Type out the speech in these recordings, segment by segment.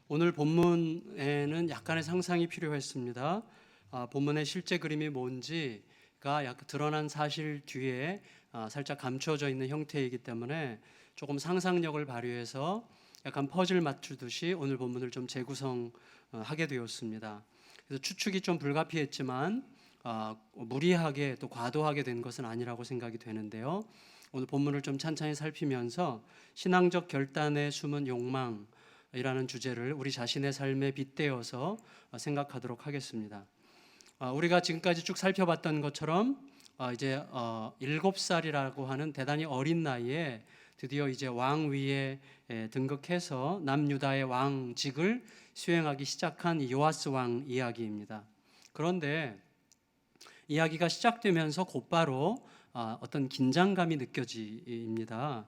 오늘 본문에는 약간의 상상이 필요했습니다. 본문의 실제 그림이 뭔지가 약간 드러난 사실 뒤에 살짝 감추어져 있는 형태이기 때문에 조금 상상력을 발휘해서 약간 퍼즐 맞추듯이 오늘 본문을 좀 재구성하게 되었습니다. 그래서 추측이 좀 불가피했지만 무리하게 또 과도하게 된 것은 아니라고 생각이 되는데요. 오늘 본문을 좀 찬찬히 살피면서 신앙적 결단에 숨은 욕망이라는 주제를 우리 자신의 삶에 빗대어서 생각하도록 하겠습니다. 우리가 지금까지 쭉 살펴봤던 것처럼 이제 7살이라고 하는 대단히 어린 나이에 드디어 이제 왕 위에 등극해서 남유다의 왕직을 수행하기 시작한 이 요아스 왕 이야기입니다. 그런데 이야기가 시작되면서 곧바로 어떤 긴장감이 느껴집니다.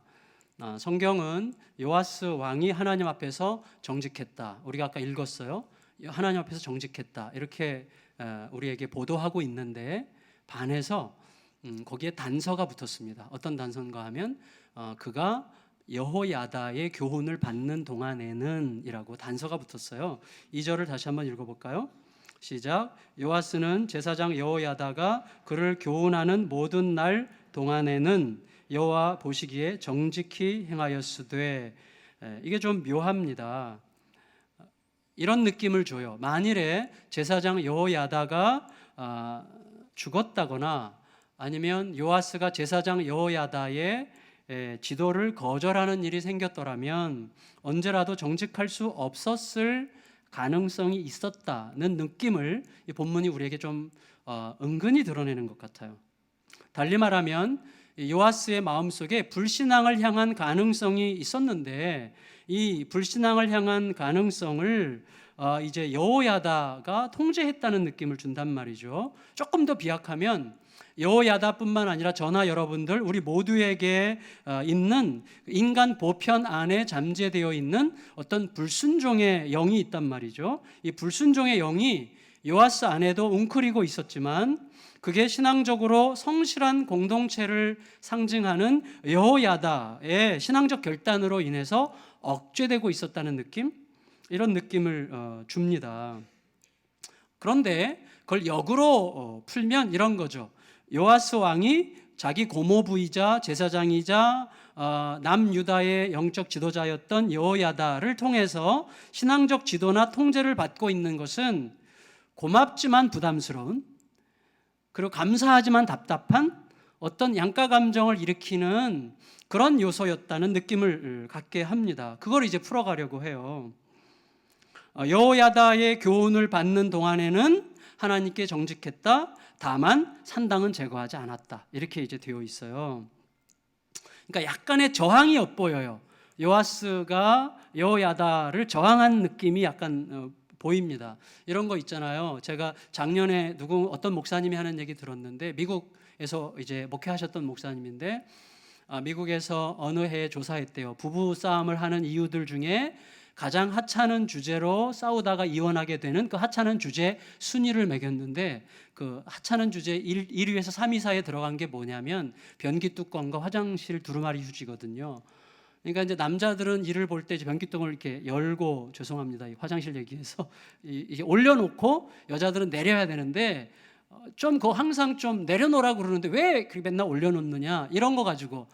성경은 요아스 왕이 하나님 앞에서 정직했다. 우리가 아까 읽었어요. 하나님 앞에서 정직했다. 이렇게 우리에게 보도하고 있는데 반해서 거기에 단서가 붙었습니다. 어떤 단서인가 하면 그가 여호야다의 교훈을 받는 동안에는 이라고 단서가 붙었어요. 2절을 다시 한번 읽어볼까요? 시작. 요아스는 제사장 여호야다가 그를 교훈하는 모든 날 동안에는 여호와 보시기에 정직히 행하였으되. 이게 좀 묘합니다. 이런 느낌을 줘요. 만일에 제사장 여호야다가 죽었다거나 아니면 요아스가 제사장 여호야다의 지도를 거절하는 일이 생겼더라면 언제라도 정직할 수 없었을 가능성이 있었다는 느낌을 이 본문이 우리에게 좀 은근히 드러내는 것 같아요. 달리 말하면 요아스의 마음속에 불신앙을 향한 가능성이 있었는데 이 불신앙을 향한 가능성을 이제 여호야다가 통제했다는 느낌을 준단 말이죠. 조금 더 비약하면 여호야다뿐만 아니라 저나 여러분들 우리 모두에게 있는 인간 보편 안에 잠재되어 있는 어떤 불순종의 영이 있단 말이죠. 이 불순종의 영이 요아스 안에도 웅크리고 있었지만 그게 신앙적으로 성실한 공동체를 상징하는 여호야다의 신앙적 결단으로 인해서 억제되고 있었다는 느낌? 이런 느낌을 줍니다. 그런데 그걸 역으로 풀면 이런 거죠. 요아스 왕이 자기 고모부이자 제사장이자 남유다의 영적 지도자였던 여호야다를 통해서 신앙적 지도나 통제를 받고 있는 것은 고맙지만 부담스러운, 그리고 감사하지만 답답한 어떤 양가 감정을 일으키는 그런 요소였다는 느낌을 갖게 합니다. 그걸 이제 풀어가려고 해요. 여호야다의 교훈을 받는 동안에는 하나님께 정직했다. 다만 산당은 제거하지 않았다. 이렇게 이제 되어 있어요. 그러니까 약간의 저항이 엿보여요. 요아스가 여호야다를 저항한 느낌이 약간 보입니다. 이런 거 있잖아요. 제가 작년에 어떤 목사님이 하는 얘기 들었는데 미국에서 이제 목회하셨던 목사님인데 미국에서 어느 해에 조사했대요. 부부 싸움을 하는 이유들 중에 가장 하찮은 주제로 싸우다가 이혼하게 되는 그 하찮은 주제 순위를 매겼는데 그 하찮은 주제 1위에서 3위 사이에 들어간 게 뭐냐면 변기 뚜껑과 화장실 두루마리 휴지거든요. 그러니까 이제 남자들은 이를 볼 때 변기 뚜껑을 이렇게 열고, 죄송합니다, 화장실 얘기해서 이게 올려놓고 여자들은 내려야 되는데 좀 항상 좀 내려놓으라고 그러는데 왜 맨날 올려놓느냐, 이런 거 가지고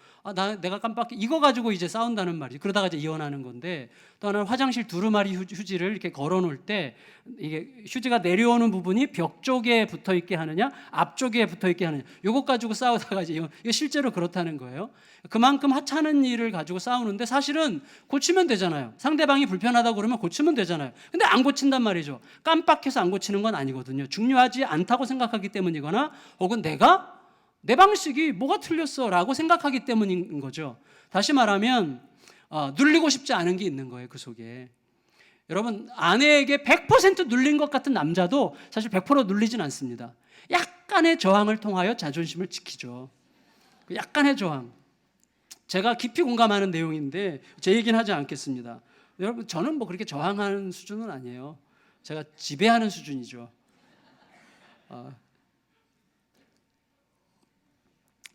내가 깜빡 이거 가지고 이제 싸운다는 말이죠. 그러다가 이제 이혼하는 건데, 또 하나는 화장실 두루마리 휴지를 이렇게 걸어놓을 때 이게 휴지가 내려오는 부분이 벽 쪽에 붙어 있게 하느냐 앞쪽에 붙어 있게 하느냐, 요것 가지고 싸우다가 이제 이거 실제로 그렇다는 거예요. 그만큼 하찮은 일을 가지고 싸우는데 사실은 고치면 되잖아요. 상대방이 불편하다고 그러면 고치면 되잖아요. 근데 안 고친단 말이죠. 깜빡해서 안 고치는 건 아니거든요. 중요하지 않다고 생각하기 때문이거나 혹은 내가 내 방식이 뭐가 틀렸어 라고 생각하기 때문인 거죠. 다시 말하면 눌리고 싶지 않은 게 있는 거예요. 그 속에. 여러분, 아내에게 100% 눌린 것 같은 남자도 사실 100% 눌리진 않습니다. 약간의 저항을 통하여 자존심을 지키죠. 약간의 저항. 제가 깊이 공감하는 내용인데 제 얘기는 하지 않겠습니다. 여러분, 저는 뭐 그렇게 저항하는 수준은 아니에요. 제가 지배하는 수준이죠.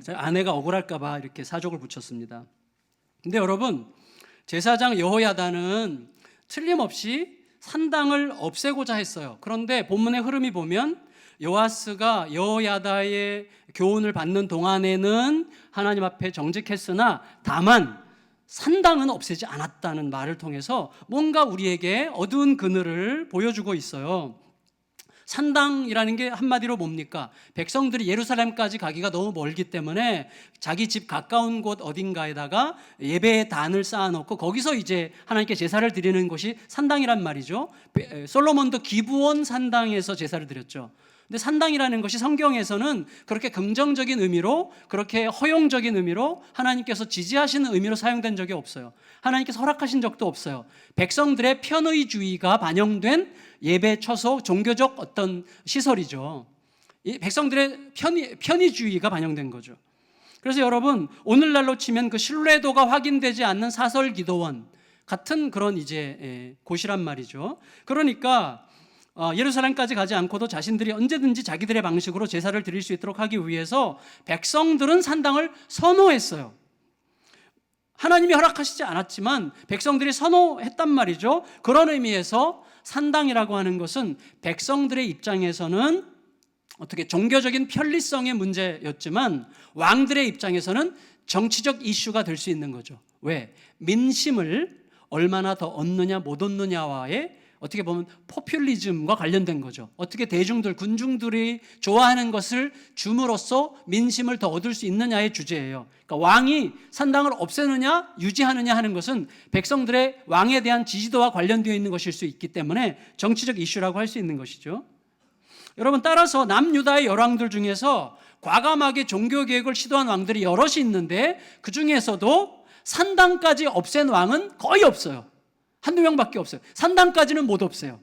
제가 아내가 억울할까 봐 이렇게 사족을 붙였습니다. 근데 여러분, 제사장 여호야다는 틀림없이 산당을 없애고자 했어요. 그런데 본문의 흐름이 보면 요아스가 여호야다의 교훈을 받는 동안에는 하나님 앞에 정직했으나 다만 산당은 없애지 않았다는 말을 통해서 뭔가 우리에게 어두운 그늘을 보여주고 있어요. 산당이라는 게 한마디로 뭡니까? 백성들이 예루살렘까지 가기가 너무 멀기 때문에 자기 집 가까운 곳 어딘가에다가 예배의 단을 쌓아놓고 거기서 이제 하나님께 제사를 드리는 것이 산당이란 말이죠. 솔로몬도 기브온 산당에서 제사를 드렸죠. 근데 산당이라는 것이 성경에서는 그렇게 긍정적인 의미로, 그렇게 허용적인 의미로, 하나님께서 지지하시는 의미로 사용된 적이 없어요. 하나님께서 허락하신 적도 없어요. 백성들의 편의주의가 반영된 예배 처소, 종교적 어떤 시설이죠. 이 백성들의 편의주의가 반영된 거죠. 그래서 여러분, 오늘날로 치면 그 신뢰도가 확인되지 않는 사설 기도원 같은 그런 이제 곳이란 말이죠. 그러니까 예루살렘까지 가지 않고도 자신들이 언제든지 자기들의 방식으로 제사를 드릴 수 있도록 하기 위해서 백성들은 산당을 선호했어요. 하나님이 허락하시지 않았지만 백성들이 선호했단 말이죠. 그런 의미에서 산당이라고 하는 것은 백성들의 입장에서는 어떻게 종교적인 편리성의 문제였지만 왕들의 입장에서는 정치적 이슈가 될 수 있는 거죠. 왜? 민심을 얼마나 더 얻느냐 못 얻느냐와의 어떻게 보면 포퓰리즘과 관련된 거죠. 어떻게 대중들, 군중들이 좋아하는 것을 줌으로써 민심을 더 얻을 수 있느냐의 주제예요. 그러니까 왕이 산당을 없애느냐 유지하느냐 하는 것은 백성들의 왕에 대한 지지도와 관련되어 있는 것일 수 있기 때문에 정치적 이슈라고 할 수 있는 것이죠. 여러분, 따라서 남유다의 열왕들 중에서 과감하게 종교개혁을 시도한 왕들이 여럿이 있는데 그 중에서도 산당까지 없앤 왕은 거의 없어요. 한두 명밖에 없어요. 산당까지는 못 없애요.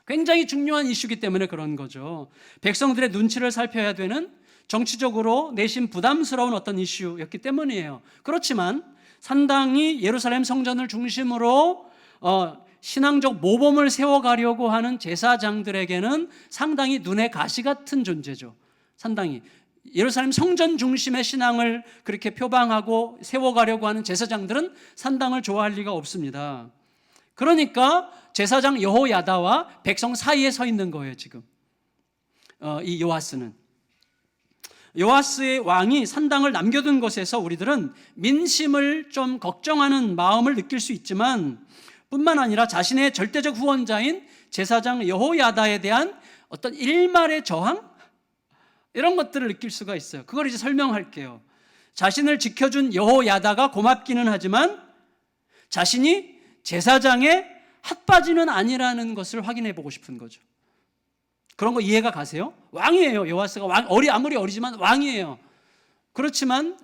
굉장히 중요한 이슈이기 때문에 그런 거죠. 백성들의 눈치를 살펴야 되는 정치적으로 내심 부담스러운 어떤 이슈였기 때문이에요. 그렇지만 산당이 예루살렘 성전을 중심으로 신앙적 모범을 세워가려고 하는 제사장들에게는 상당히 눈의 가시 같은 존재죠. 산당이 예루살렘 성전 중심의 신앙을 그렇게 표방하고 세워가려고 하는 제사장들은 산당을 좋아할 리가 없습니다. 그러니까 제사장 여호야다와 백성 사이에 서 있는 거예요. 지금 이 요아스는, 요아스의 왕이 산당을 남겨둔 것에서 우리들은 민심을 좀 걱정하는 마음을 느낄 수 있지만 뿐만 아니라 자신의 절대적 후원자인 제사장 여호야다에 대한 어떤 일말의 저항, 이런 것들을 느낄 수가 있어요. 그걸 이제 설명할게요. 자신을 지켜준 여호야다가 고맙기는 하지만 자신이 제사장의 핫바지는 아니라는 것을 확인해 보고 싶은 거죠. 그런 거 이해가 가세요? 왕이에요. 요아스가 아무리 어리지만 왕이에요. 그렇지만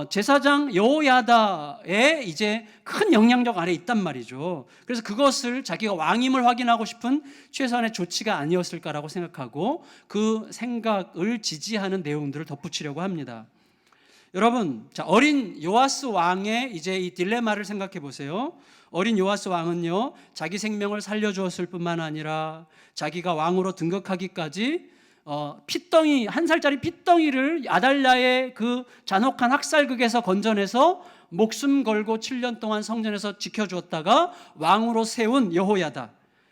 제사장 여호야다의 이제 큰 영향력 아래 있단 말이죠. 그래서 그것을 자기가 왕임을 확인하고 싶은 최소한의 조치가 아니었을까라고 생각하고 그 생각을 지지하는 내용들을 덧붙이려고 합니다. 여러분, 자, 어린 요아스 왕의 이제 이 딜레마를 생각해 보세요. 어린 요아스 왕은요, 자기 생명을 살려주었을 뿐만 아니라 자기가 왕으로 등극하기까지 핏덩이, 1살짜리 핏덩이를 아달랴의 그 잔혹한 학살극에서 건져내서 목숨 걸고 7년 동안 성전에서 지켜주었다가 왕으로 세운 여호야다,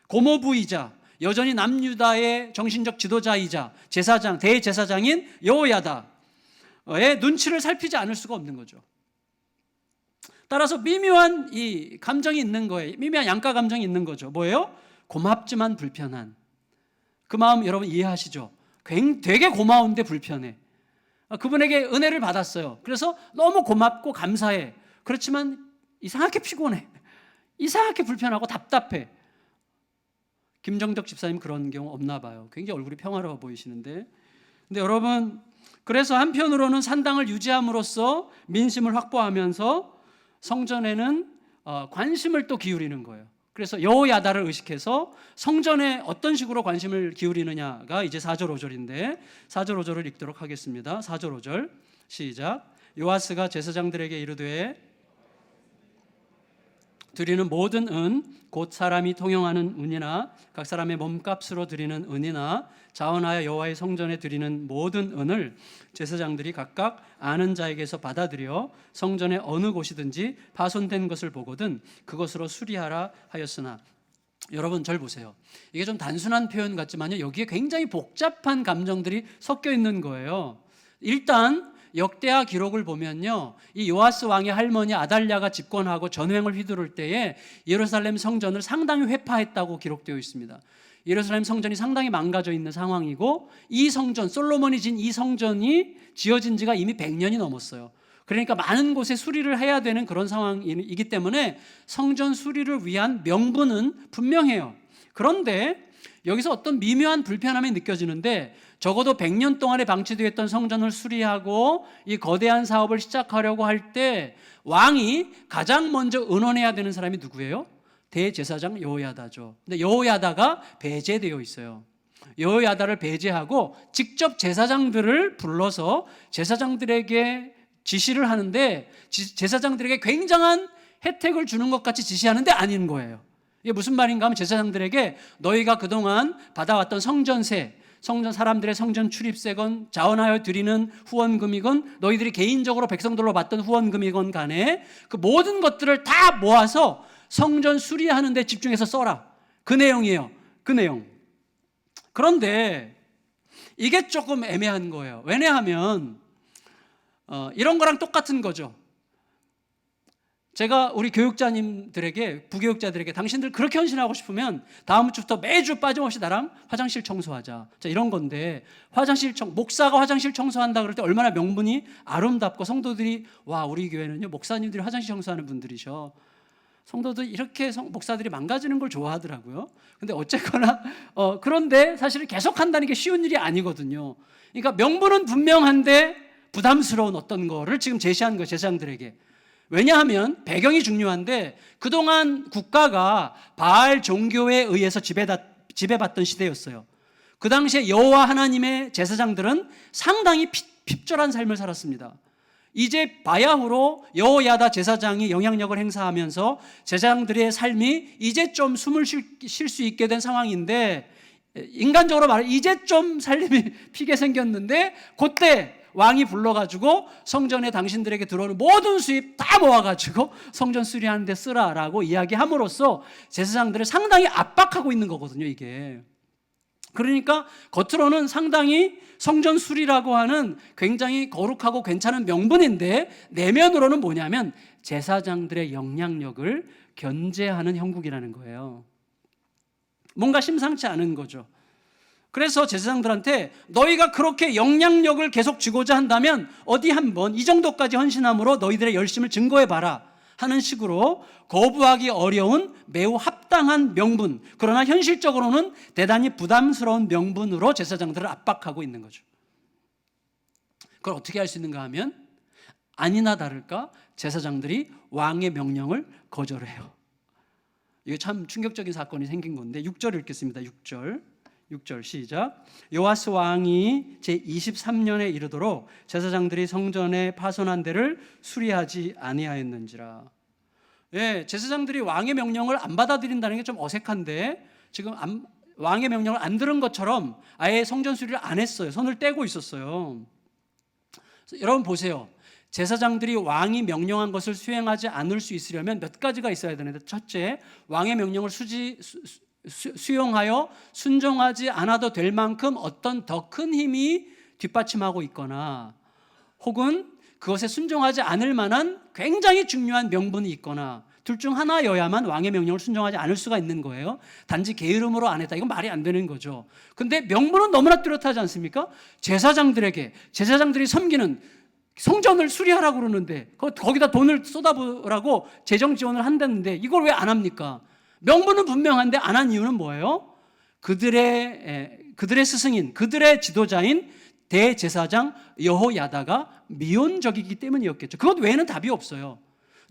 고모부이자 여전히 남유다의 정신적 지도자이자 제사장, 대제사장인 여호야다의 눈치를 살피지 않을 수가 없는 거죠. 따라서 미묘한 이 감정이 있는 거예요. 미묘한 양가 감정이 있는 거죠. 뭐예요? 고맙지만 불편한. 그 마음 여러분 이해하시죠? 되게 고마운데 불편해. 그분에게 은혜를 받았어요. 그래서 너무 고맙고 감사해. 그렇지만 이상하게 피곤해. 이상하게 불편하고 답답해. 김정덕 집사님 그런 경우 없나 봐요. 굉장히 얼굴이 평화로워 보이시는데. 근데 여러분, 그래서 한편으로는 산당을 유지함으로써 민심을 확보하면서 성전에는 관심을 또 기울이는 거예요. 그래서 여호야다를 의식해서 성전에 어떤 식으로 관심을 기울이느냐가 이제 4절 5절인데 4절 5절을 읽도록 하겠습니다. 4절 5절 시작. 요아스가 제사장들에게 이르되 드리는 모든 은 곧 사람이 통용하는 은이나 각 사람의 몸값으로 드리는 은이나 자원하여 여호와의 성전에 드리는 모든 은을 제사장들이 각각 아는 자에게서 받아들여 성전의 어느 곳이든지 파손된 것을 보거든 그것으로 수리하라 하였으나. 여러분 절 보세요. 이게 좀 단순한 표현 같지만요, 여기에 굉장히 복잡한 감정들이 섞여 있는 거예요. 일단 역대하 기록을 보면요, 이 요아스 왕의 할머니 아달랴가 집권하고 전횡을 휘두를 때에 예루살렘 성전을 상당히 회파했다고 기록되어 있습니다. 예루살렘 성전이 상당히 망가져 있는 상황이고, 이 성전, 솔로몬이 진 이 성전이 지어진 지가 이미 100년이 넘었어요. 그러니까 많은 곳에 수리를 해야 되는 그런 상황이기 때문에 성전 수리를 위한 명분은 분명해요. 그런데 여기서 어떤 미묘한 불편함이 느껴지는데, 적어도 100년 동안에 방치되어 있던 성전을 수리하고 이 거대한 사업을 시작하려고 할 때 왕이 가장 먼저 의논해야 되는 사람이 누구예요? 대제사장 여호야다죠. 근데 여호야다가 배제되어 있어요. 여호야다를 배제하고 직접 제사장들을 불러서 제사장들에게 지시를 하는데, 제사장들에게 굉장한 혜택을 주는 것 같이 지시하는데 아닌 거예요. 이게 무슨 말인가 하면, 제사장들에게 너희가 그동안 받아왔던 성전세, 성전 사람들의 성전 출입세건, 자원하여 드리는 후원금이건, 너희들이 개인적으로 백성들로 받던 후원금이건 간에 그 모든 것들을 다 모아서 성전 수리하는 데 집중해서 써라. 그 내용이에요. 그 내용. 그런데 이게 조금 애매한 거예요. 왜냐하면 이런 거랑 똑같은 거죠. 제가 우리 교육자님들에게, 부교육자들에게, 당신들 그렇게 헌신하고 싶으면 다음 주부터 매주 빠짐없이 나랑 화장실 청소하자. 자, 이런 건데, 목사가 화장실 청소한다 그럴 때 얼마나 명분이 아름답고, 성도들이 와, 우리 교회는요 목사님들이 화장실 청소하는 분들이셔. 성도들 이렇게 목사들이 망가지는 걸 좋아하더라고요. 근데 어쨌거나 그런데 사실은 계속 한다는 게 쉬운 일이 아니거든요. 그러니까 명분은 분명한데 부담스러운 어떤 거를 지금 제시한 거예요, 제사장들에게. 왜냐하면 배경이 중요한데, 그동안 국가가 바알 종교에 의해서 지배받던 시대였어요. 그 당시에 여호와 하나님의 제사장들은 상당히 핍절한 삶을 살았습니다. 이제 바야흐로 여호야다 제사장이 영향력을 행사하면서 제사장들의 삶이 이제 좀 숨을 쉴 수 있게 된 상황인데, 인간적으로 말하면 이제 좀 살림이 피게 생겼는데, 그때 왕이 불러가지고 성전에 당신들에게 들어오는 모든 수입 다 모아가지고 성전 수리하는 데 쓰라라고 이야기함으로써 제사장들을 상당히 압박하고 있는 거거든요, 이게. 그러니까 겉으로는 상당히 성전 수리라고 하는 굉장히 거룩하고 괜찮은 명분인데, 내면으로는 뭐냐면 제사장들의 영향력을 견제하는 형국이라는 거예요. 뭔가 심상치 않은 거죠. 그래서 제사장들한테 너희가 그렇게 영향력을 계속 쥐고자 한다면 어디 한번 이 정도까지 헌신함으로 너희들의 열심을 증거해봐라 하는 식으로 거부하기 어려운 매우 합당한 명분, 그러나 현실적으로는 대단히 부담스러운 명분으로 제사장들을 압박하고 있는 거죠. 그걸 어떻게 할 수 있는가 하면, 아니나 다를까 제사장들이 왕의 명령을 거절해요. 이게 참 충격적인 사건이 생긴 건데, 6절 읽겠습니다. 6절 시작. 요아스 왕이 제23년에 이르도록 제사장들이 성전에 파손한 데를 수리하지 아니하였는지라. 예, 제사장들이 왕의 명령을 안 받아들인다는 게 좀 어색한데, 지금 왕의 명령을 안 들은 것처럼 아예 성전 수리를 안 했어요. 손을 떼고 있었어요. 여러분 보세요. 제사장들이 왕이 명령한 것을 수행하지 않을 수 있으려면 몇 가지가 있어야 되는데, 첫째, 왕의 명령을 수용하여 순종하지 않아도 될 만큼 어떤 더 큰 힘이 뒷받침하고 있거나, 혹은 그것에 순종하지 않을 만한 굉장히 중요한 명분이 있거나, 둘 중 하나여야만 왕의 명령을 순종하지 않을 수가 있는 거예요. 단지 게으름으로 안 했다, 이건 말이 안 되는 거죠. 근데 명분은 너무나 뚜렷하지 않습니까? 제사장들이 섬기는 성전을 수리하라고 그러는데, 거기다 돈을 쏟아부으라고 재정 지원을 한다는데 이걸 왜 안 합니까? 명분은 분명한데 안 한 이유는 뭐예요? 그들의 스승인, 그들의 지도자인 대제사장 여호야다가 미온적이기 때문이었겠죠. 그것 외에는 답이 없어요.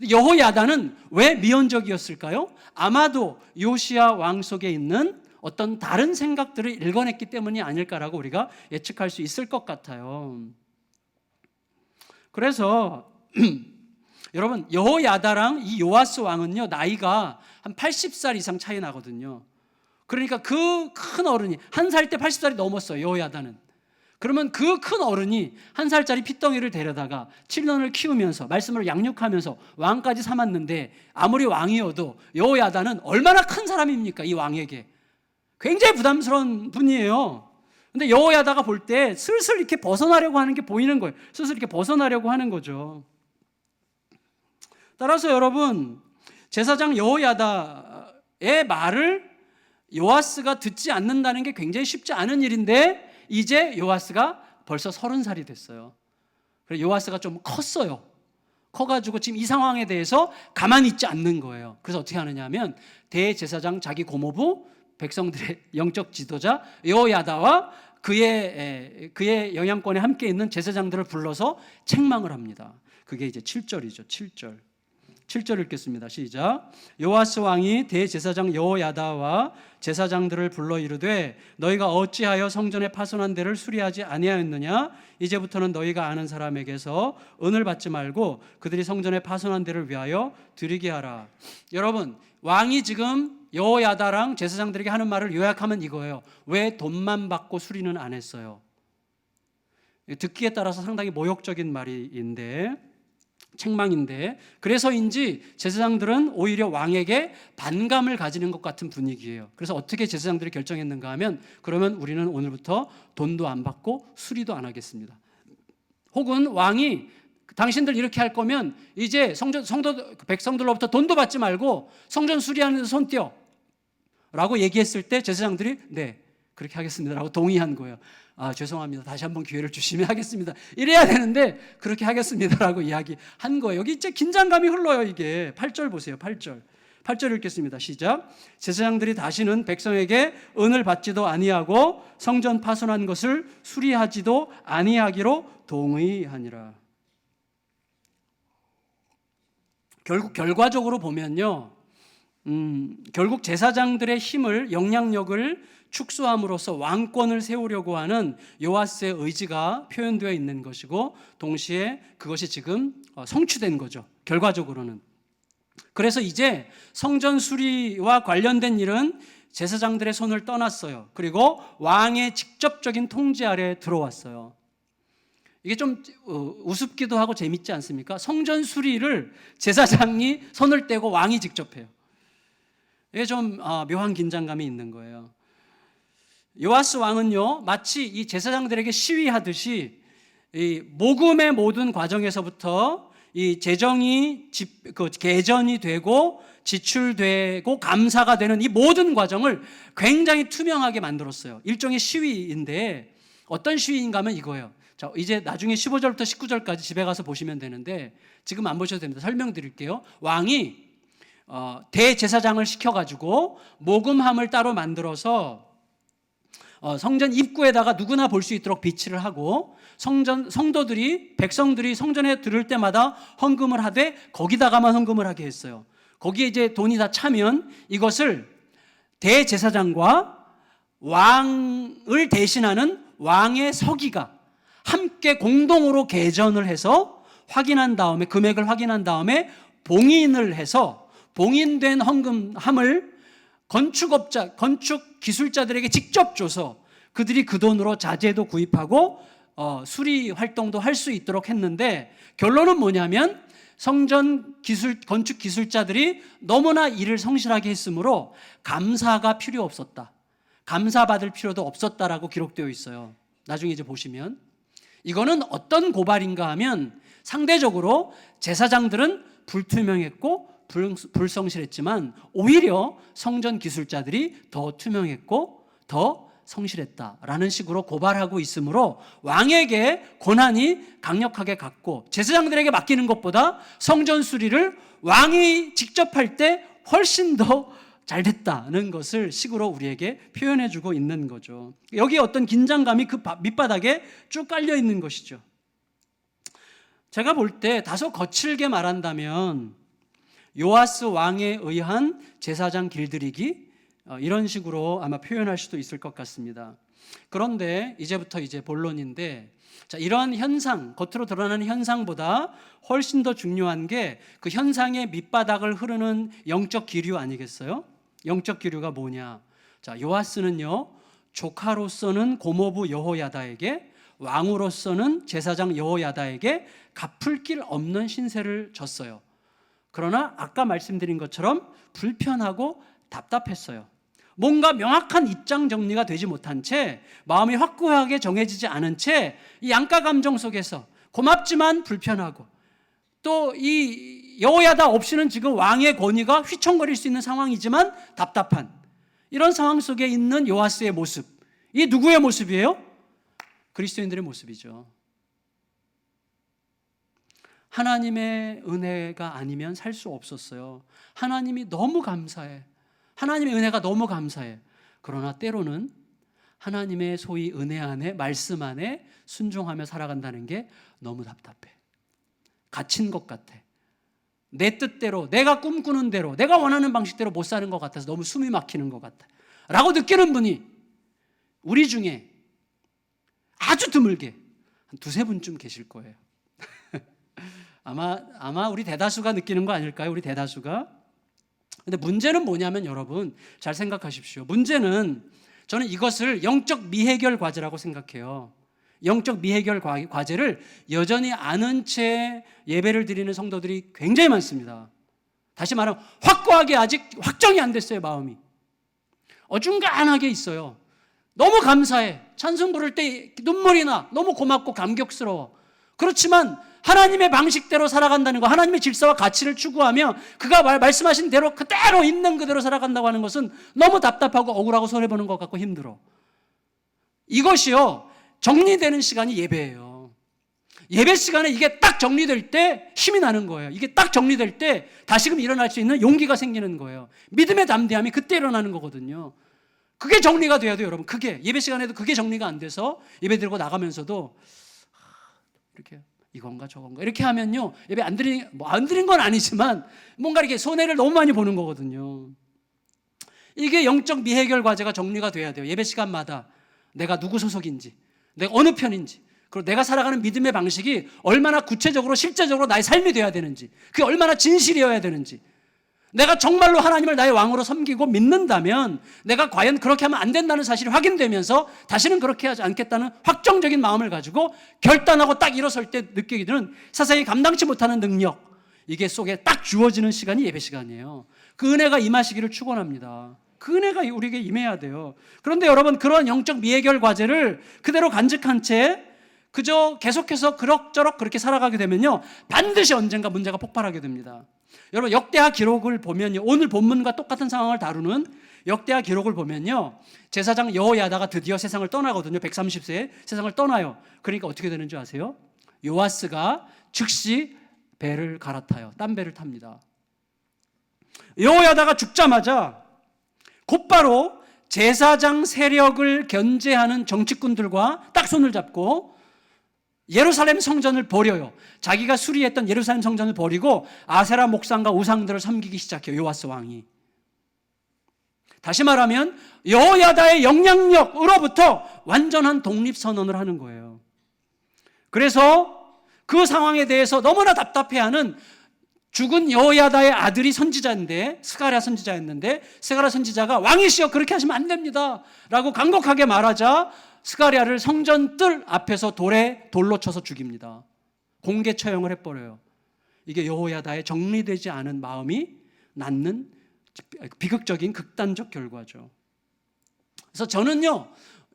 여호야다는 왜 미온적이었을까요? 아마도 요시야 왕 속에 있는 어떤 다른 생각들을 읽어냈기 때문이 아닐까라고 우리가 예측할 수 있을 것 같아요. 그래서 여러분, 여호야다랑 이 요아스 왕은요, 나이가 한 80살 이상 차이 나거든요. 그러니까 그 큰 어른이 한 살 때 80살이 넘었어요, 여호야다는. 그러면 그 큰 어른이 1살짜리 핏덩이를 데려다가 7년을 키우면서 말씀을 양육하면서 왕까지 삼았는데 아무리 왕이어도 여호야다는 얼마나 큰 사람입니까? 이 왕에게 굉장히 부담스러운 분이에요. 근데 여호야다가 볼 때 슬슬 이렇게 벗어나려고 하는 게 보이는 거예요. 슬슬 이렇게 벗어나려고 하는 거죠. 따라서 여러분, 제사장 여호야다의 말을 요아스가 듣지 않는다는 게 굉장히 쉽지 않은 일인데 이제 요아스가 벌써 30살이 됐어요. 그래서 요아스가 좀 컸어요. 커가지고 지금 이 상황에 대해서 가만히 있지 않는 거예요. 그래서 어떻게 하느냐 하면 대제사장 자기 고모부 백성들의 영적 지도자 여호야다와 그의 영향권에 함께 있는 제사장들을 불러서 책망을 합니다. 그게 이제 7절이죠. 7절 읽겠습니다. 시작. 요아스 왕이 대제사장 여호야다와 제사장들을 불러 이르되 너희가 어찌하여 성전에 파손한 데를 수리하지 아니하였느냐? 이제부터는 너희가 아는 사람에게서 은을 받지 말고 그들이 성전에 파손한 데를 위하여 드리게 하라. 여러분, 왕이 지금 여호야다랑 제사장들에게 하는 말을 요약하면 이거예요. 왜 돈만 받고 수리는 안 했어요? 듣기에 따라서 상당히 모욕적인 말인데 책망인데, 그래서인지 제사장들은 오히려 왕에게 반감을 가지는 것 같은 분위기예요. 그래서 어떻게 제사장들이 결정했는가 하면 그러면 우리는 오늘부터 돈도 안 받고 수리도 안 하겠습니다. 혹은 왕이 당신들 이렇게 할 거면 이제 백성들로부터 돈도 받지 말고 성전 수리하는 데 손 떼어 라고 얘기했을 때 제사장들이 네, 그렇게 하겠습니다 라고 동의한 거예요. 아, 죄송합니다. 다시 한번 기회를 주시면 하겠습니다. 이래야 되는데 그렇게 하겠습니다라고 이야기한 거예요. 여기 진짜 긴장감이 흘러요. 이게 8절 보세요. 8절 읽겠습니다. 시작. 제사장들이 다시는 백성에게 은을 받지도 아니하고 성전 파손한 것을 수리하지도 아니하기로 동의하니라. 결과적으로 보면요, 결국 제사장들의 힘을, 영향력을 축소함으로써 왕권을 세우려고 하는 요아스의 의지가 표현되어 있는 것이고 동시에 그것이 지금 성취된 거죠. 결과적으로는. 그래서 이제 성전 수리와 관련된 일은 제사장들의 손을 떠났어요. 그리고 왕의 직접적인 통제 아래에 들어왔어요. 이게 좀 우습기도 하고 재밌지 않습니까? 성전 수리를 제사장이 손을 떼고 왕이 직접 해요. 이게 좀 묘한 긴장감이 있는 거예요. 요아스 왕은요, 마치 이 제사장들에게 시위하듯이 이 모금의 모든 과정에서부터 이 재정이 개전이 되고 지출되고 감사가 되는 이 모든 과정을 굉장히 투명하게 만들었어요. 일종의 시위인데 어떤 시위인가 하면 이거예요. 자, 이제 나중에 15절부터 19절까지 집에 가서 보시면 되는데 지금 안 보셔도 됩니다. 설명드릴게요. 왕이 대제사장을 시켜가지고 모금함을 따로 만들어서 성전 입구에다가 누구나 볼 수 있도록 비치를 하고 백성들이 성전에 들을 때마다 헌금을 하되 거기다가만 헌금을 하게 했어요. 거기에 이제 돈이 다 차면 이것을 대제사장과 왕을 대신하는 왕의 서기가 함께 공동으로 계전을 해서 확인한 다음에 금액을 확인한 다음에 봉인을 해서 봉인된 헌금함을 건축 기술자들에게 직접 줘서 그들이 그 돈으로 자재도 구입하고 수리 활동도 할 수 있도록 했는데 결론은 뭐냐면 건축 기술자들이 너무나 일을 성실하게 했으므로 감사가 필요 없었다. 감사받을 필요도 없었다라고 기록되어 있어요. 나중에 이제 보시면 이거는 어떤 고발인가 하면 상대적으로 제사장들은 불투명했고 불성실했지만 오히려 성전 기술자들이 더 투명했고 더 성실했다라는 식으로 고발하고 있으므로 왕에게 권한이 강력하게 갔고 제사장들에게 맡기는 것보다 성전 수리를 왕이 직접 할 때 훨씬 더 잘 됐다는 것을 식으로 우리에게 표현해주고 있는 거죠. 여기에 어떤 긴장감이 그 밑바닥에 쭉 깔려 있는 것이죠. 제가 볼 때 다소 거칠게 말한다면 요아스 왕에 의한 제사장 길들이기 이런 식으로 아마 표현할 수도 있을 것 같습니다. 그런데 이제부터 이제 본론인데 자, 이러한 현상, 겉으로 드러나는 현상보다 훨씬 더 중요한 게 그 현상의 밑바닥을 흐르는 영적 기류 아니겠어요? 영적 기류가 뭐냐? 자, 요아스는요, 조카로서는 고모부 여호야다에게 왕으로서는 제사장 여호야다에게 갚을 길 없는 신세를 졌어요. 그러나 아까 말씀드린 것처럼 불편하고 답답했어요. 뭔가 명확한 입장 정리가 되지 못한 채, 마음이 확고하게 정해지지 않은 채 이 양가 감정 속에서 고맙지만 불편하고, 또 이 여호야다 없이는 지금 왕의 권위가 휘청거릴 수 있는 상황이지만 답답한 이런 상황 속에 있는 요아스의 모습, 이 누구의 모습이에요? 그리스도인들의 모습이죠. 하나님의 은혜가 아니면 살 수 없었어요. 하나님이 너무 감사해. 하나님의 은혜가 너무 감사해. 그러나 때로는 하나님의 소위 은혜 안에, 말씀 안에 순종하며 살아간다는 게 너무 답답해. 갇힌 것 같아. 내 뜻대로, 내가 꿈꾸는 대로, 내가 원하는 방식대로 못 사는 것 같아서 너무 숨이 막히는 것 같아 라고 느끼는 분이 우리 중에 아주 드물게 한 두세 분쯤 계실 거예요. 아마 우리 대다수가 느끼는 거 아닐까요? 우리 대다수가. 근데 문제는 뭐냐면 여러분 잘 생각하십시오. 문제는 저는 이것을 영적 미해결 과제라고 생각해요. 영적 미해결 과제를 여전히 아는 채 예배를 드리는 성도들이 굉장히 많습니다. 다시 말하면 확고하게 아직 확정이 안 됐어요. 마음이 어중간하게 있어요. 너무 감사해. 찬송 부를 때 눈물이 나. 너무 고맙고 감격스러워. 그렇지만 하나님의 방식대로 살아간다는 거, 하나님의 질서와 가치를 추구하며 그가 말씀하신 대로 그대로 있는 그대로 살아간다고 하는 것은 너무 답답하고 억울하고 손해보는 것 같고 힘들어. 이것이요, 정리되는 시간이 예배예요. 예배 시간에 이게 딱 정리될 때 힘이 나는 거예요. 이게 딱 정리될 때 다시금 일어날 수 있는 용기가 생기는 거예요. 믿음의 담대함이 그때 일어나는 거거든요. 그게 정리가 돼야 돼요, 여러분. 그게 예배 시간에도 그게 정리가 안 돼서 예배 드리고 나가면서도 이렇게 이건가 저건가 이렇게 하면요, 예배 안 드린 건 아니지만 뭔가 이렇게 손해를 너무 많이 보는 거거든요. 이게 영적 미해결 과제가 정리가 돼야 돼요. 예배 시간마다 내가 누구 소속인지, 내가 어느 편인지, 그리고 내가 살아가는 믿음의 방식이 얼마나 구체적으로 실제적으로 나의 삶이 돼야 되는지, 그게 얼마나 진실이어야 되는지, 내가 정말로 하나님을 나의 왕으로 섬기고 믿는다면 내가 과연 그렇게 하면 안 된다는 사실이 확인되면서 다시는 그렇게 하지 않겠다는 확정적인 마음을 가지고 결단하고 딱 일어설 때 느끼게 되는 세상이 감당치 못하는 능력, 이게 속에 딱 주어지는 시간이 예배 시간이에요. 그 은혜가 임하시기를 축원합니다. 그 은혜가 우리에게 임해야 돼요. 그런데 여러분, 그런 영적 미해결 과제를 그대로 간직한 채 그저 계속해서 그럭저럭 그렇게 살아가게 되면요, 반드시 언젠가 문제가 폭발하게 됩니다. 여러분, 역대하 기록을 보면요, 오늘 본문과 똑같은 상황을 다루는 역대하 기록을 보면요, 제사장 여호야다가 드디어 세상을 떠나거든요. 130세에 세상을 떠나요. 그러니까 어떻게 되는 줄 아세요? 요아스가 즉시 배를 갈아타요. 딴 배를 탑니다. 여호야다가 죽자마자 곧바로 제사장 세력을 견제하는 정치꾼들과 딱 손을 잡고 예루살렘 성전을 버려요. 자기가 수리했던 예루살렘 성전을 버리고 아세라 목상과 우상들을 섬기기 시작해요. 요아스 왕이. 다시 말하면 여호야다의 영향력으로부터 완전한 독립선언을 하는 거예요. 그래서 그 상황에 대해서 너무나 답답해하는 죽은 여호야다의 아들이 선지자인데, 스가랴 선지자였는데, 스가랴 선지자가 왕이시여 그렇게 하시면 안 됩니다 라고 간곡하게 말하자 스가랴를 성전 뜰 앞에서 돌로 쳐서 죽입니다. 공개 처형을 해버려요. 이게 여호야다의 정리되지 않은 마음이 낳는 비극적인 극단적 결과죠. 그래서 저는요,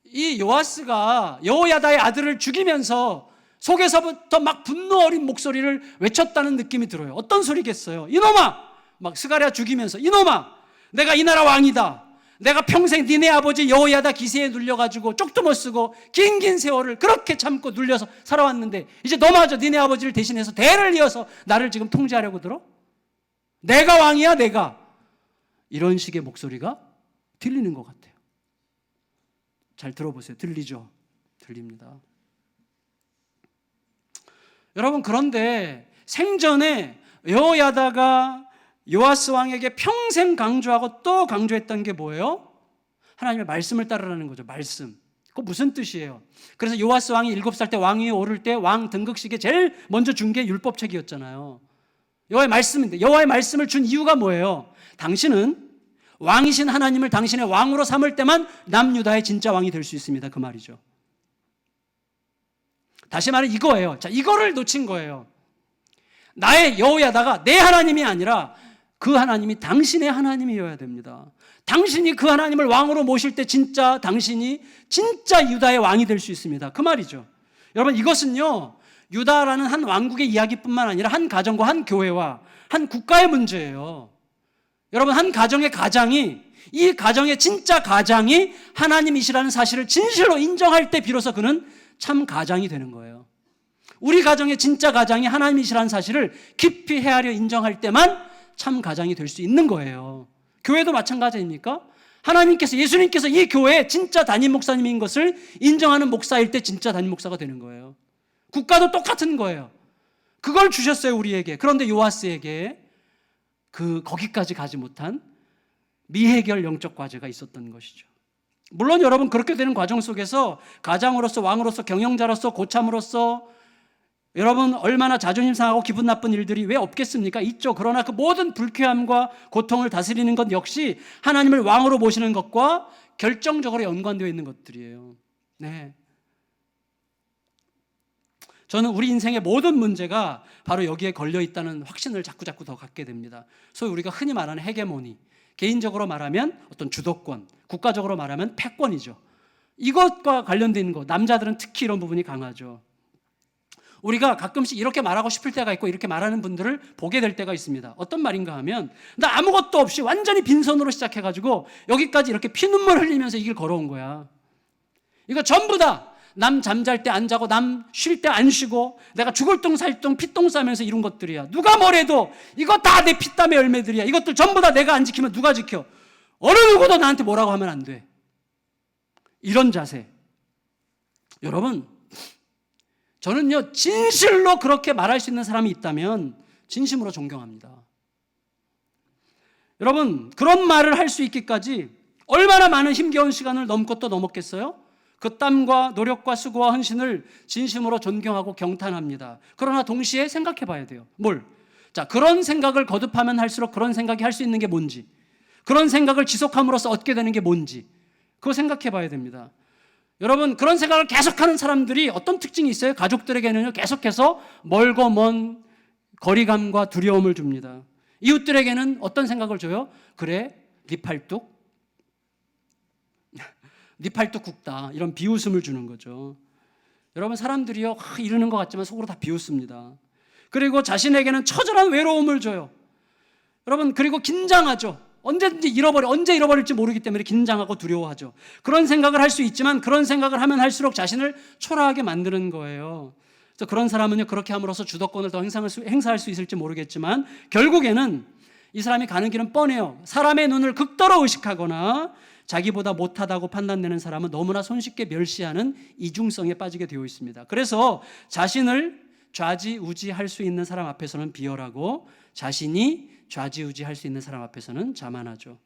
이 요아스가 여호야다의 아들을 죽이면서 속에서부터 막 분노 어린 목소리를 외쳤다는 느낌이 들어요. 어떤 소리겠어요? 이놈아! 막 스가랴 죽이면서, 이놈아! 내가 이 나라 왕이다. 내가 평생 니네 아버지 여호야다 기세에 눌려가지고 쪽도 못 쓰고 긴 세월을 그렇게 참고 눌려서 살아왔는데 이제 너마저 니네 아버지를 대신해서 대를 이어서 나를 지금 통제하려고 들어? 내가 왕이야, 내가. 이런 식의 목소리가 들리는 것 같아요. 잘 들어보세요. 들리죠? 들립니다. 여러분, 그런데 생전에 여호야다가 요아스 왕에게 평생 강조하고 또 강조했던 게 뭐예요? 하나님의 말씀을 따르라는 거죠. 말씀. 그거 무슨 뜻이에요? 그래서 요아스 왕이 7살 때 왕위에 오를 때 왕 등극식에 제일 먼저 준 게 율법책이었잖아요. 여호와의 말씀인데, 여호와의 말씀을 준 이유가 뭐예요? 당신은 왕이신 하나님을 당신의 왕으로 삼을 때만 남유다의 진짜 왕이 될 수 있습니다. 그 말이죠. 다시 말해 이거예요. 자, 이거를 놓친 거예요. 나의 여호야다가 내 하나님이 아니라 그 하나님이 당신의 하나님이어야 됩니다. 당신이 그 하나님을 왕으로 모실 때 진짜 당신이 진짜 유다의 왕이 될 수 있습니다. 그 말이죠. 여러분, 이것은요, 유다라는 한 왕국의 이야기뿐만 아니라 한 가정과 한 교회와 한 국가의 문제예요. 여러분, 한 가정의 가장이, 이 가정의 진짜 가장이 하나님이시라는 사실을 진실로 인정할 때 비로소 그는 참 가장이 되는 거예요. 우리 가정의 진짜 가장이 하나님이시라는 사실을 깊이 헤아려 인정할 때만 참 가장이 될 수 있는 거예요. 교회도 마찬가지 아닙니까? 하나님께서, 예수님께서 이 교회의 진짜 담임 목사님인 것을 인정하는 목사일 때 진짜 담임 목사가 되는 거예요. 국가도 똑같은 거예요. 그걸 주셨어요, 우리에게. 그런데 요아스에게 거기까지 가지 못한 미해결 영적 과제가 있었던 것이죠. 물론 여러분, 그렇게 되는 과정 속에서 가장으로서, 왕으로서, 경영자로서, 고참으로서 여러분 얼마나 자존심 상하고 기분 나쁜 일들이 왜 없겠습니까? 있죠. 그러나 그 모든 불쾌함과 고통을 다스리는 것 역시 하나님을 왕으로 모시는 것과 결정적으로 연관되어 있는 것들이에요. 네. 저는 우리 인생의 모든 문제가 바로 여기에 걸려 있다는 확신을 자꾸 더 갖게 됩니다. 소위 우리가 흔히 말하는 헤게모니, 개인적으로 말하면 어떤 주도권, 국가적으로 말하면 패권이죠. 이것과 관련된 것, 남자들은 특히 이런 부분이 강하죠. 우리가 가끔씩 이렇게 말하고 싶을 때가 있고 이렇게 말하는 분들을 보게 될 때가 있습니다. 어떤 말인가 하면, 나 아무것도 없이 완전히 빈손으로 시작해가지고 여기까지 이렇게 피눈물 흘리면서 이 길 걸어온 거야. 이거 전부 다 남 잠잘 때 안 자고 남 쉴 때 안 쉬고 내가 죽을 똥 살 똥 피똥 싸면서 이룬 것들이야. 누가 뭐래도 이거 다 내 피땀의 열매들이야. 이것들 전부 다 내가 안 지키면 누가 지켜? 어느 누구도 나한테 뭐라고 하면 안 돼. 이런 자세. 여러분, 저는요, 진실로 그렇게 말할 수 있는 사람이 있다면 진심으로 존경합니다. 여러분, 그런 말을 할 수 있기까지 얼마나 많은 힘겨운 시간을 넘고 또 넘었겠어요? 그 땀과 노력과 수고와 헌신을 진심으로 존경하고 경탄합니다. 그러나 동시에 생각해 봐야 돼요. 뭘? 자, 그런 생각을 거듭하면 할수록 그런 생각이 할 수 있는 게 뭔지, 그런 생각을 지속함으로써 얻게 되는 게 뭔지, 그거 생각해 봐야 됩니다. 여러분, 그런 생각을 계속하는 사람들이 어떤 특징이 있어요? 가족들에게는 계속해서 멀고 먼 거리감과 두려움을 줍니다. 이웃들에게는 어떤 생각을 줘요? 그래, 네 팔뚝 굵다, 이런 비웃음을 주는 거죠. 여러분, 사람들이요, 이러는 것 같지만 속으로 다 비웃습니다. 그리고 자신에게는 처절한 외로움을 줘요. 여러분, 그리고 긴장하죠. 언제 잃어버릴지 모르기 때문에 긴장하고 두려워하죠. 그런 생각을 할 수 있지만 그런 생각을 하면 할수록 자신을 초라하게 만드는 거예요. 그래서 그런 사람은요, 그렇게 함으로써 주도권을 더 행사할 수 있을지 모르겠지만 결국에는 이 사람이 가는 길은 뻔해요. 사람의 눈을 극도로 의식하거나 자기보다 못하다고 판단되는 사람은 너무나 손쉽게 멸시하는 이중성에 빠지게 되어 있습니다. 그래서 자신을 좌지우지할 수 있는 사람 앞에서는 비열하고 자신이 좌지우지할 수 있는 사람 앞에서는 자만하죠.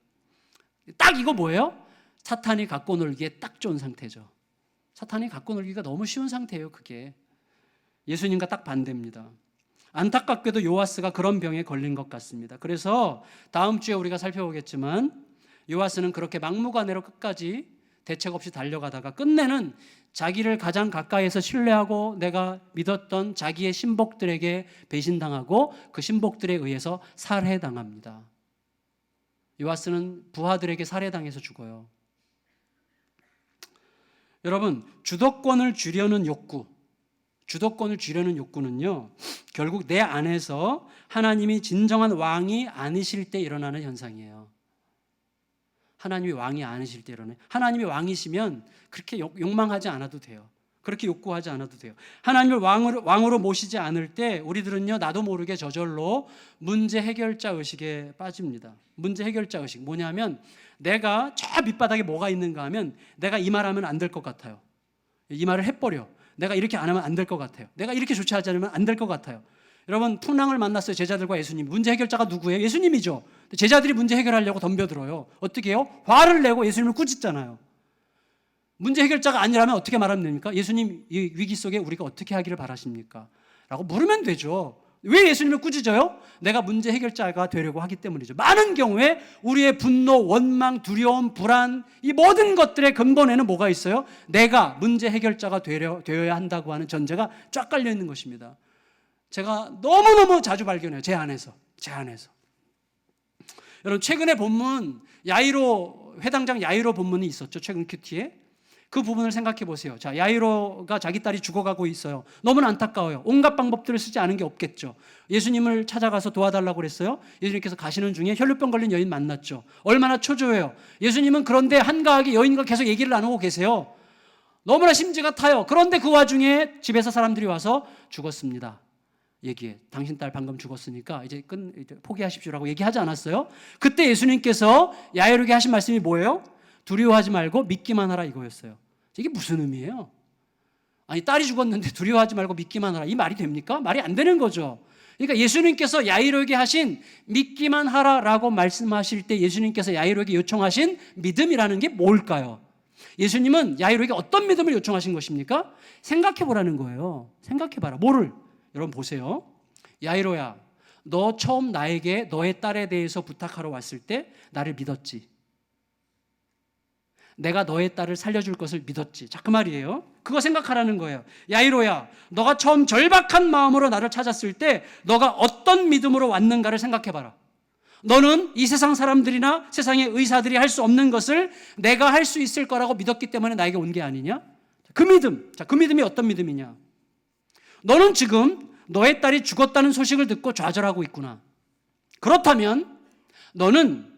딱 이거 뭐예요? 사탄이 갖고 놀기에 딱 좋은 상태죠. 사탄이 갖고 놀기가 너무 쉬운 상태예요. 그게 예수님과 딱 반대입니다. 안타깝게도 요아스가 그런 병에 걸린 것 같습니다. 그래서 다음 주에 우리가 살펴보겠지만 요아스는 그렇게 막무가내로 끝까지 대책 없이 달려가다가 끝내는 자기를 가장 가까이에서 신뢰하고 내가 믿었던 자기의 신복들에게 배신당하고 그 신복들에 의해서 살해당합니다. 요아스는 부하들에게 살해당해서 죽어요. 여러분, 주도권을 쥐려는 욕구는요, 결국 내 안에서 하나님이 진정한 왕이 아니실 때 일어나는 현상이에요. 하나님이 왕이 아니실 때 일어나요. 하나님이 왕이시면 그렇게 욕망하지 않아도 돼요. 그렇게 욕구하지 않아도 돼요. 하나님을 왕으로 모시지 않을 때 우리들은요, 나도 모르게 저절로 문제 해결자 의식에 빠집니다. 문제 해결자 의식 뭐냐면, 내가 저 밑바닥에 뭐가 있는가 하면 내가 이 말하면 안 될 것 같아요. 이 말을 해버려. 내가 이렇게 안 하면 안 될 것 같아요. 내가 이렇게 조치하지 않으면 안 될 것 같아요. 여러분, 풍랑을 만났어요. 제자들과 예수님. 문제 해결자가 누구예요? 예수님이죠. 제자들이 문제 해결하려고 덤벼들어요. 어떻게 해요? 화를 내고 예수님을 꾸짖잖아요. 문제 해결자가 아니라면 어떻게 말하면 됩니까? 예수님, 이 위기 속에 우리가 어떻게 하기를 바라십니까? 라고 물으면 되죠. 왜 예수님을 꾸짖어요? 내가 문제 해결자가 되려고 하기 때문이죠. 많은 경우에 우리의 분노, 원망, 두려움, 불안, 이 모든 것들의 근본에는 뭐가 있어요? 내가 문제 해결자가 되어야 한다고 하는 전제가 쫙 깔려 있는 것입니다. 제가 너무너무 자주 발견해요. 제 안에서. 여러분, 최근에 본문 회당장 야이로 본문이 있었죠. 최근 큐티에. 그 부분을 생각해 보세요. 자, 야이로가 자기 딸이 죽어가고 있어요. 너무나 안타까워요. 온갖 방법들을 쓰지 않은 게 없겠죠. 예수님을 찾아가서 도와달라고 그랬어요. 예수님께서 가시는 중에 혈루병 걸린 여인 만났죠. 얼마나 초조해요. 예수님은 그런데 한가하게 여인과 계속 얘기를 나누고 계세요. 너무나 심지가 타요. 그런데 그 와중에 집에서 사람들이 와서 죽었습니다. 얘기해. 당신 딸 방금 죽었으니까 이제 포기하십시오라고 얘기하지 않았어요? 그때 예수님께서 야이로에게 하신 말씀이 뭐예요? 두려워하지 말고 믿기만 하라, 이거였어요. 이게 무슨 의미예요? 아니, 딸이 죽었는데 두려워하지 말고 믿기만 하라, 이 말이 됩니까? 말이 안 되는 거죠. 그러니까 예수님께서 야이로에게 하신 믿기만 하라라고 말씀하실 때 예수님께서 야이로에게 요청하신 믿음이라는 게 뭘까요? 예수님은 야이로에게 어떤 믿음을 요청하신 것입니까? 생각해 보라는 거예요. 생각해 봐라. 뭐를? 여러분 보세요. 야이로야, 너 처음 나에게 너의 딸에 대해서 부탁하러 왔을 때 나를 믿었지. 내가 너의 딸을 살려줄 것을 믿었지. 자, 그 말이에요. 그거 생각하라는 거예요. 야이로야, 너가 처음 절박한 마음으로 나를 찾았을 때 너가 어떤 믿음으로 왔는가를 생각해봐라. 너는 이 세상 사람들이나 세상의 의사들이 할 수 없는 것을 내가 할 수 있을 거라고 믿었기 때문에 나에게 온 게 아니냐? 그 믿음. 자, 그 믿음이 어떤 믿음이냐? 너는 지금 너의 딸이 죽었다는 소식을 듣고 좌절하고 있구나. 그렇다면 너는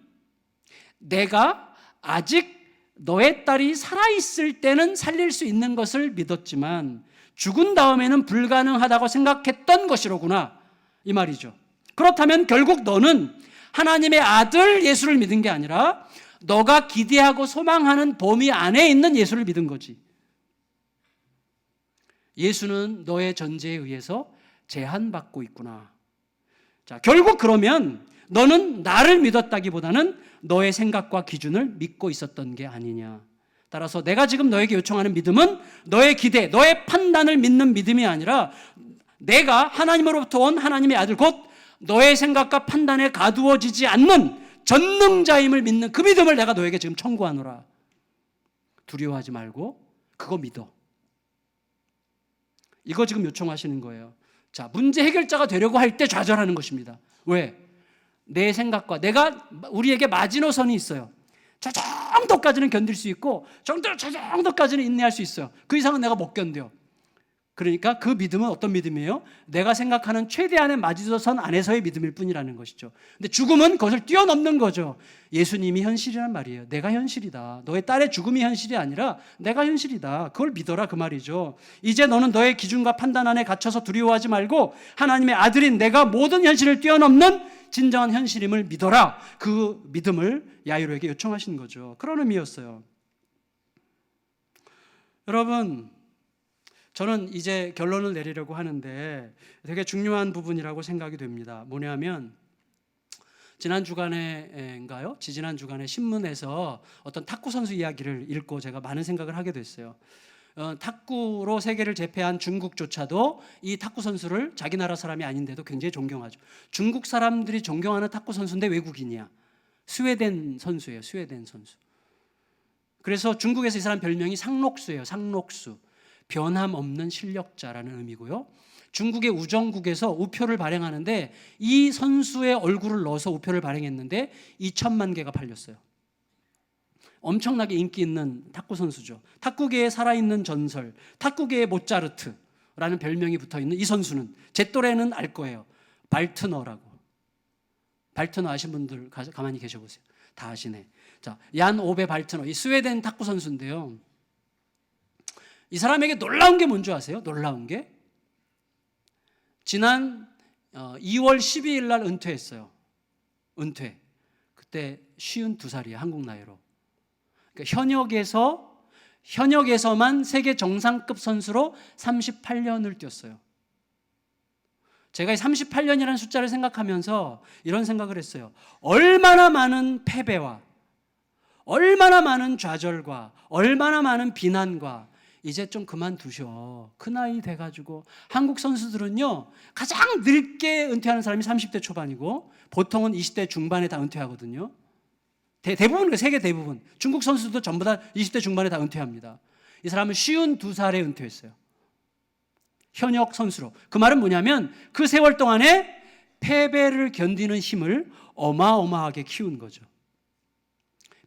내가 아직 너의 딸이 살아있을 때는 살릴 수 있는 것을 믿었지만 죽은 다음에는 불가능하다고 생각했던 것이로구나, 이 말이죠. 그렇다면 결국 너는 하나님의 아들 예수를 믿은 게 아니라 너가 기대하고 소망하는 범위 안에 있는 예수를 믿은 거지. 예수는 너의 전제에 의해서 제한받고 있구나. 자, 결국 그러면 너는 나를 믿었다기보다는 너의 생각과 기준을 믿고 있었던 게 아니냐. 따라서 내가 지금 너에게 요청하는 믿음은 너의 기대, 너의 판단을 믿는 믿음이 아니라 내가 하나님으로부터 온 하나님의 아들, 곧 너의 생각과 판단에 가두어지지 않는 전능자임을 믿는 그 믿음을 내가 너에게 지금 청구하노라. 두려워하지 말고 그거 믿어. 이거 지금 요청하시는 거예요. 자, 문제 해결자가 되려고 할 때 좌절하는 것입니다. 왜? 내 생각과 우리에게 마지노선이 있어요. 저 정도까지는 견딜 수 있고 저 정도까지는 인내할 수 있어요. 그 이상은 내가 못 견뎌요. 그러니까 그 믿음은 어떤 믿음이에요? 내가 생각하는 최대한의 마지노선 안에서의 믿음일 뿐이라는 것이죠. 근데 죽음은 그것을 뛰어넘는 거죠. 예수님이 현실이란 말이에요. 내가 현실이다. 너의 딸의 죽음이 현실이 아니라 내가 현실이다. 그걸 믿어라, 그 말이죠. 이제 너는 너의 기준과 판단 안에 갇혀서 두려워하지 말고 하나님의 아들인 내가 모든 현실을 뛰어넘는 진정한 현실임을 믿어라. 그 믿음을 야이로에게 요청하신 거죠. 그런 의미였어요. 여러분, 저는 이제 결론을 내리려고 하는데 되게 중요한 부분이라고 생각이 됩니다. 뭐냐면 지난 주간에인가요? 지지난 주간에 신문에서 어떤 탁구 선수 이야기를 읽고 제가 많은 생각을 하게 됐어요. 탁구로 세계를 제패한 중국조차도 이 탁구 선수를 자기 나라 사람이 아닌데도 굉장히 존경하죠. 중국 사람들이 존경하는 탁구 선수인데 외국인이야. 스웨덴 선수예요. 스웨덴 선수. 그래서 중국에서 이 사람 별명이 상록수예요. 상록수. 변함없는 실력자라는 의미고요. 중국의 우정국에서 우표를 발행하는데 이 선수의 얼굴을 넣어서 우표를 발행했는데 2천만 개가 팔렸어요. 엄청나게 인기 있는 탁구 선수죠. 탁구계에 살아있는 전설, 탁구계의 모차르트라는 별명이 붙어있는 이 선수는 제 또래는 알 거예요. 발트너라고. 발트너 아신 분들 가만히 계셔보세요. 다 아시네. 자, 얀 오베 발트너, 이 스웨덴 탁구 선수인데요. 이 사람에게 놀라운 게 뭔지 아세요? 놀라운 게 지난 2월 12일 날 은퇴했어요. 은퇴. 그때 52살이에요. 한국 나이로. 그러니까 현역에서만 세계 정상급 선수로 38년을 뛰었어요. 제가 이 38년이라는 숫자를 생각하면서 이런 생각을 했어요. 얼마나 많은 패배와 얼마나 많은 좌절과 얼마나 많은 비난과 이제 좀 그만두셔. 그 나이 돼가지고. 한국 선수들은요, 가장 늙게 은퇴하는 사람이 30대 초반이고 보통은 20대 중반에 다 은퇴하거든요. 대부분, 세계 대부분. 중국 선수도 전부 다 20대 중반에 다 은퇴합니다. 이 사람은 52살에 은퇴했어요. 현역 선수로. 그 말은 뭐냐면 그 세월 동안에 패배를 견디는 힘을 어마어마하게 키운 거죠.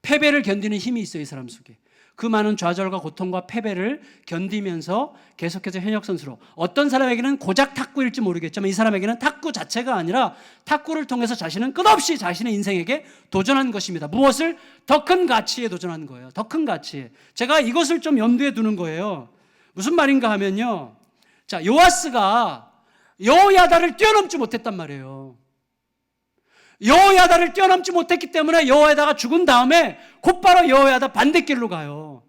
패배를 견디는 힘이 있어요, 이 사람 속에. 그 많은 좌절과 고통과 패배를 견디면서 계속해서 현역 선수로. 어떤 사람에게는 고작 탁구일지 모르겠지만 이 사람에게는 탁구 자체가 아니라 탁구를 통해서 자신은 끝없이 자신의 인생에게 도전한 것입니다. 무엇을? 더 큰 가치에 도전한 거예요. 더 큰 가치에. 제가 이것을 좀 염두에 두는 거예요. 무슨 말인가 하면요, 자, 요아스가 여호야다를 뛰어넘지 못했단 말이에요. 여호야다를 뛰어넘지 못했기 때문에 여호야다가 죽은 다음에 곧바로 여호야다 반대길로 가요.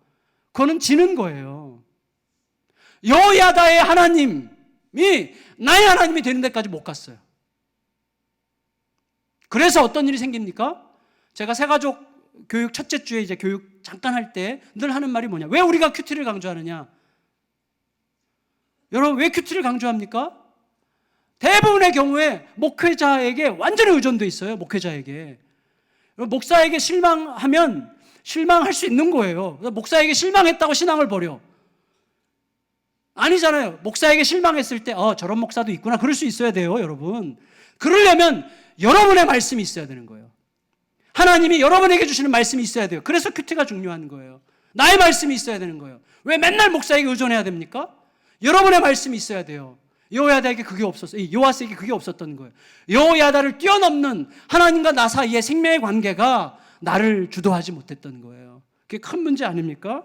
그거는 지는 거예요. 여호야다의 하나님이 나의 하나님이 되는 데까지 못 갔어요. 그래서 어떤 일이 생깁니까? 제가 새가족 교육 첫째 주에 이제 교육 잠깐 할 때 늘 하는 말이 뭐냐? 왜 우리가 큐티를 강조하느냐? 여러분, 왜 큐티를 강조합니까? 대부분의 경우에 목회자에게 완전히 의존돼 있어요. 목회자에게. 목사에게 실망하면 실망할 수 있는 거예요. 목사에게 실망했다고 신앙을 버려. 아니잖아요. 목사에게 실망했을 때 저런 목사도 있구나. 그럴 수 있어야 돼요, 여러분. 그러려면 여러분의 말씀이 있어야 되는 거예요. 하나님이 여러분에게 주시는 말씀이 있어야 돼요. 그래서 큐티가 중요한 거예요. 나의 말씀이 있어야 되는 거예요. 왜 맨날 목사에게 의존해야 됩니까? 여러분의 말씀이 있어야 돼요. 여호야다에게 그게 없었어요. 요아스에게 그게 없었던 거예요. 여호야다를 뛰어넘는 하나님과 나 사이의 생명의 관계가 나를 주도하지 못했던 거예요. 그게 큰 문제 아닙니까?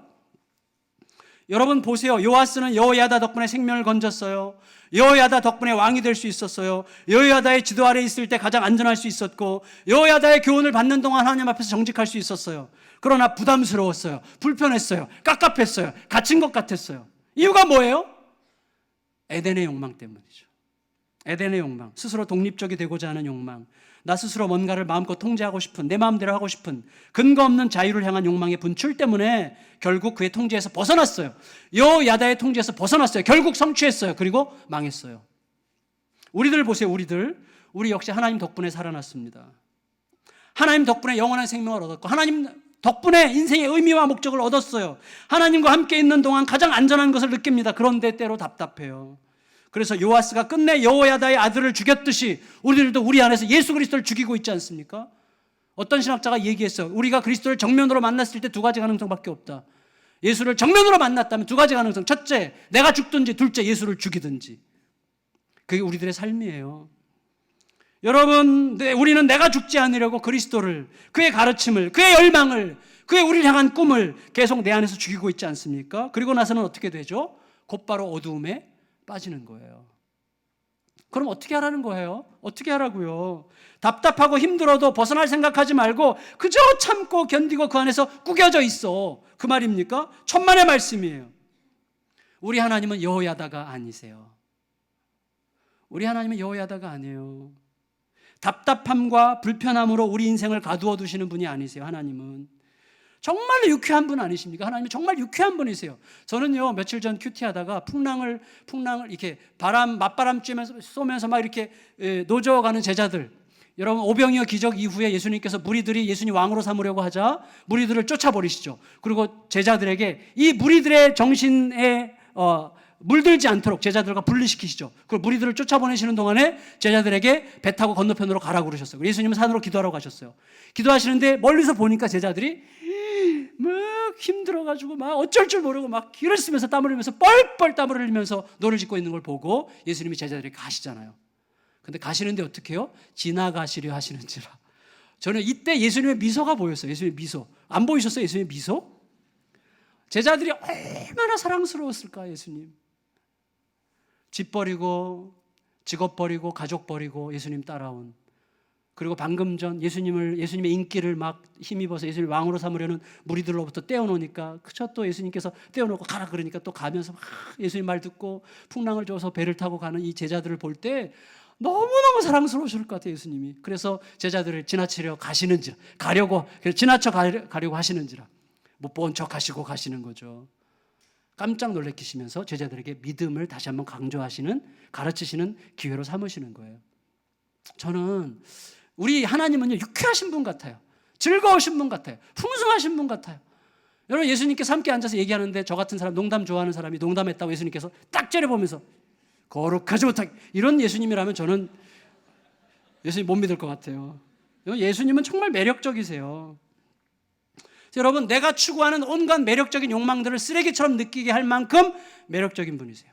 여러분 보세요. 요아스는 여호야다 덕분에 생명을 건졌어요. 여호야다 덕분에 왕이 될 수 있었어요. 여호야다의 지도 아래 있을 때 가장 안전할 수 있었고 여호야다의 교훈을 받는 동안 하나님 앞에서 정직할 수 있었어요. 그러나 부담스러웠어요. 불편했어요. 깝깝했어요. 갇힌 것 같았어요. 이유가 뭐예요? 에덴의 욕망 때문이죠. 에덴의 욕망, 스스로 독립적이 되고자 하는 욕망, 나 스스로 뭔가를 마음껏 통제하고 싶은, 내 마음대로 하고 싶은 근거 없는 자유를 향한 욕망의 분출 때문에 결국 그의 통제에서 벗어났어요. 여호야다의 통제에서 벗어났어요. 결국 성취했어요. 그리고 망했어요. 우리들 보세요. 우리 역시 하나님 덕분에 살아났습니다. 하나님 덕분에 영원한 생명을 얻었고 하나님 덕분에 인생의 의미와 목적을 얻었어요. 하나님과 함께 있는 동안 가장 안전한 것을 느낍니다. 그런데 때로 답답해요. 그래서 요아스가 끝내 여호야다의 아들을 죽였듯이 우리들도 우리 안에서 예수 그리스도를 죽이고 있지 않습니까? 어떤 신학자가 얘기했어요. 우리가 그리스도를 정면으로 만났을 때 두 가지 가능성밖에 없다. 예수를 정면으로 만났다면 두 가지 가능성. 첫째, 내가 죽든지, 둘째, 예수를 죽이든지. 그게 우리들의 삶이에요. 여러분, 우리는 내가 죽지 않으려고 그리스도를, 그의 가르침을, 그의 열망을, 그의 우리를 향한 꿈을 계속 내 안에서 죽이고 있지 않습니까? 그리고 나서는 어떻게 되죠? 곧바로 어두움에 빠지는 거예요. 그럼 어떻게 하라는 거예요? 어떻게 하라고요? 답답하고 힘들어도 벗어날 생각하지 말고 그저 참고 견디고 그 안에서 구겨져 있어. 그 말입니까? 천만의 말씀이에요. 우리 하나님은 여호야다가 아니세요. 우리 하나님은 여호야다가 아니에요. 답답함과 불편함으로 우리 인생을 가두어 두시는 분이 아니세요. 하나님은 정말로 유쾌한 분 아니십니까? 하나님은 정말 유쾌한 분이세요. 저는요 며칠 전 큐티하다가 풍랑을 이렇게 맞바람 쏘면서 막 이렇게 노져가는 제자들, 여러분 오병이어 기적 이후에 예수님께서 무리들이 예수님 왕으로 삼으려고 하자 무리들을 쫓아버리시죠. 그리고 제자들에게 이 무리들의 정신에 물들지 않도록 제자들과 분리시키시죠. 그 무리들을 쫓아보내시는 동안에 제자들에게 배 타고 건너편으로 가라고 그러셨어요. 예수님은 산으로 기도하러 가셨어요. 기도하시는데 멀리서 보니까 제자들이 막 힘들어가지고 막 어쩔 줄 모르고 막 기를 쓰면서 땀을 흘리면서 뻘뻘 땀을 흘리면서 노를 짓고 있는 걸 보고 예수님이 제자들에게 가시잖아요. 근데 가시는데 어떻게 해요? 지나가시려 하시는지라. 저는 이때 예수님의 미소가 보였어요. 예수님의 미소. 안 보이셨어요? 예수님의 미소? 제자들이 얼마나 사랑스러웠을까, 예수님. 집 버리고 직업 버리고 가족 버리고 예수님 따라온, 그리고 방금 전 예수님의 인기를 막 힘입어서 예수님 왕으로 삼으려는 무리들로부터 떼어놓으니까 그저 또 예수님께서 떼어놓고 가라 그러니까 또 가면서 막 예수님 말 듣고 풍랑을 줘서 배를 타고 가는 이 제자들을 볼 때 너무너무 사랑스러우실 것 같아요, 예수님이. 그래서 제자들을 지나치려 가시는지라, 지나쳐 가려고 하시는지라 못 본 척 하시고 가시는 거죠. 깜짝 놀래키시면서 제자들에게 믿음을 다시 한번 강조하시는, 가르치시는 기회로 삼으시는 거예요. 저는 우리 하나님은요, 유쾌하신 분 같아요. 즐거우신 분 같아요. 풍성하신 분 같아요. 여러분, 예수님께서 함께 앉아서 얘기하는데 저 같은 사람, 농담 좋아하는 사람이 농담했다고 예수님께서 딱 째려보면서 거룩하지 못하게, 이런 예수님이라면 저는 예수님 못 믿을 것 같아요. 예수님은 정말 매력적이세요. 여러분, 내가 추구하는 온갖 매력적인 욕망들을 쓰레기처럼 느끼게 할 만큼 매력적인 분이세요.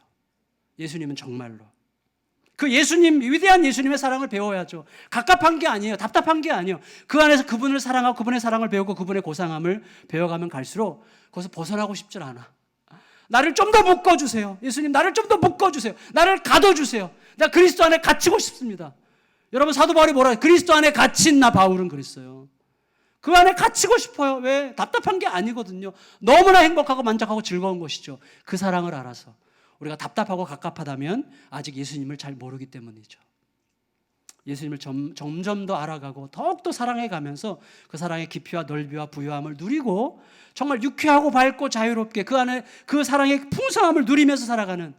예수님은 정말로. 그 예수님, 위대한 예수님의 사랑을 배워야죠. 갑갑한 게 아니에요. 답답한 게 아니에요. 그 안에서 그분을 사랑하고 그분의 사랑을 배우고 그분의 고상함을 배워가면 갈수록 거기서 벗어나고 싶질 않아. 나를 좀 더 묶어주세요. 예수님, 나를 좀 더 묶어주세요. 나를 가둬주세요. 나 그리스도 안에 갇히고 싶습니다. 여러분, 사도 바울이 뭐라 해요? 그리스도 안에 갇힌 나 바울은 그랬어요. 그 안에 갇히고 싶어요. 왜? 답답한 게 아니거든요. 너무나 행복하고 만족하고 즐거운 것이죠. 그 사랑을 알아서. 우리가 답답하고 갑갑하다면 아직 예수님을 잘 모르기 때문이죠. 예수님을 점점 더 알아가고 더욱더 사랑해가면서 그 사랑의 깊이와 넓이와 부유함을 누리고 정말 유쾌하고 밝고 자유롭게 그 안에 그 사랑의 풍성함을 누리면서 살아가는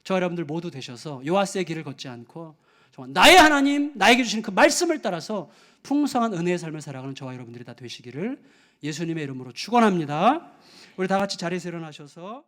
저 여러분들 모두 되셔서 요하스의 길을 걷지 않고 정말 나의 하나님, 나에게 주신 그 말씀을 따라서 풍성한 은혜의 삶을 살아가는 저와 여러분들이 다 되시기를 예수님의 이름으로 축원합니다. 우리 다 같이 자리에서 일어나셔서